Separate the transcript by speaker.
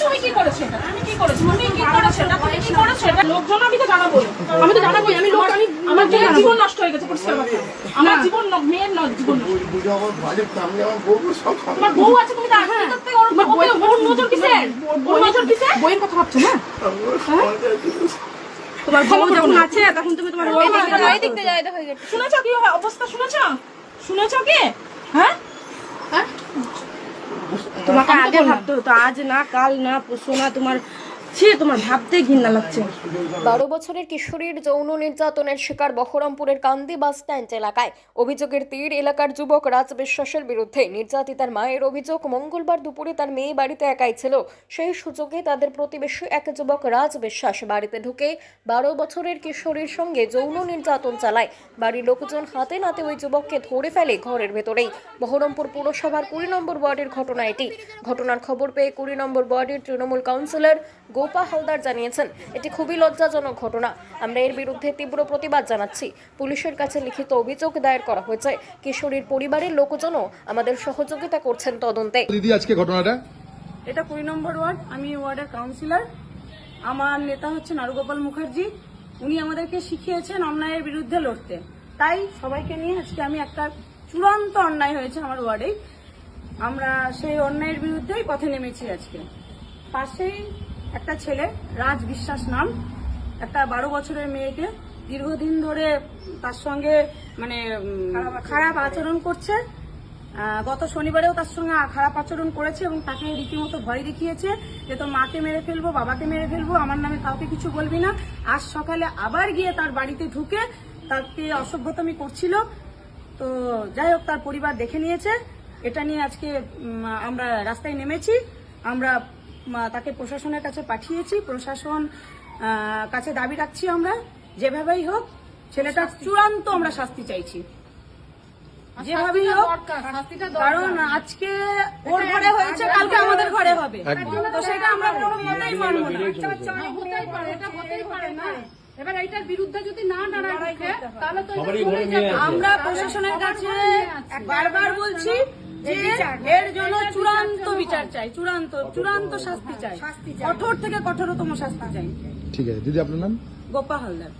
Speaker 1: তুমি কি করেছো? আমি কি করেছো? তুমি কি করেছো? তুমি কি করেছো? লোকজন আমি তো জানাবোই। আমি তো জানাবোই। আমি লোক আমি আমার জীবন নষ্ট হয়ে গেছে পরিষ্কার কথা। আমার জীবন মেয়ের জীবন তোমার বউ আছে তুমি ওর নজর কিসের? ওর নজর কিসের? বইয়ের কথা ভাবছো না? তোমার বউ যখন আছে তখন তুমি তোমার ওই দিক দিয়ে যাইতে হয়ে গেছে। শুনেছো কি অবস্থা? শুনেছো? শুনেছো কি? হ্যাঁ হ্যাঁ তোমাকে আগে ভাবতে হতো, আজ না কাল না পরশু না। তোমার ভাবতে ঘৃণা লাগছে।
Speaker 2: 12 বছরের কিশোরীর যৌন নির্যাতনের শিকার বহরমপুরের কান্দি বাস স্ট্যান্ড এলাকায়। অভিযোগের তীর এলাকার যুবক রাজ বিশ্বাসের বিরুদ্ধে। নির্যাতিতার মায়ের অভিযোগ, মঙ্গলবার দুপুরে তার মেয়ে বাড়িতে একাই ছিল। সেই সুযোগে তাদের প্রতিবেশী এক যুবক রাজ বিশ্বাস বাড়িতে ঢুকে 12 বছরের কিশোরীর সঙ্গে যৌন নির্যাতন চালায়। বাড়ির লোকজন হাতে নাতে ওই যুবককে ধরে ফেলে ঘরের ভেতরেই। বহরমপুর পুরসভার 20 নম্বর ওয়ার্ডের ঘটনা এটি। ঘটনার খবর পেয়ে 20 নম্বর ওয়ার্ডের তৃণমূল কাউন্সিলর গোপা হালদার জানিয়েছেন, এটি খুবই লজ্জাজনক ঘটনা। আমরা এর বিরুদ্ধে তীব্র প্রতিবাদ জানাচ্ছি। পুলিশের কাছে লিখিত অভিযোগ দায়ের করা হয়েছে। কিশোরীর পরিবারের লোকজনও আমাদের সহযোগিতা করছেন তদন্তে।
Speaker 3: দিদি, আজকে ঘটনাটা
Speaker 1: এটা 20 নম্বর ওয়ার্ড। আমি ওয়ার্ডের কাউন্সিলর। আমার নেতা হচ্ছে নারুগোপাল মুখার্জি। উনি আমাদেরকে শিখিয়েছেন অন্যায়ের বিরুদ্ধে লড়তে। তাই সবাইকে নিয়ে আজকে আমি একটা চূড়ান্ত অন্যায় হয়েছে আমার ওয়ার্ডেই, আমরা সেই অন্যায়ের বিরুদ্ধেই পথে নেমেছি আজকে। পাশেই একটা ছেলে রাজ বিশ্বাস নাম, একটা 12 বছরের মেয়েকে দীর্ঘদিন ধরে তার সঙ্গে খারাপ আচরণ করছে। গত শনিবারেও তার সঙ্গে খারাপ আচরণ করেছে এবং তাকে রীতিমতো ভয় দেখিয়েছে যে তোর মাকে মেরে ফেলবো, বাবাকে মেরে ফেলবো, আমার নামে কাউকে কিছু বলবি না। আজ সকালে আবার গিয়ে তার বাড়িতে ঢুকে তাকে অসভ্যতামি করছিল। তো যাই হোক, তার পরিবার দেখে নিয়েছে। এটা নিয়ে আজকে আমরা রাস্তায় নেমেছি। আমরা তাকে প্রশাসনের কাছে পাঠিয়েছি। প্রশাসন কাছে দাবি রাখছি আমরা যেভাবেই হোক ছেলেটার চূড়ান্ত আমরা শাস্তি চাইছি, যেভাবেই হোক। কারণ আজকে ওর ঘরে হয়েছে, কালকে আমাদের ঘরে হবে, তো সেটা আমরা কোনোভাবেই মানব না।
Speaker 4: এবার এইটার বিরুদ্ধে যদি না দাঁড়ায় তাহলে তো
Speaker 1: আমরা প্রশাসনের কাছে বারবার বলছি যে এর জন্য চূড়ান্ত বিচার চাই, চূড়ান্ত শাস্তি চাই, কঠোর থেকে কঠোরতম শাস্তি চাই।
Speaker 3: ঠিক আছে দিদি, আপনার নাম?
Speaker 1: গোপা হালদার।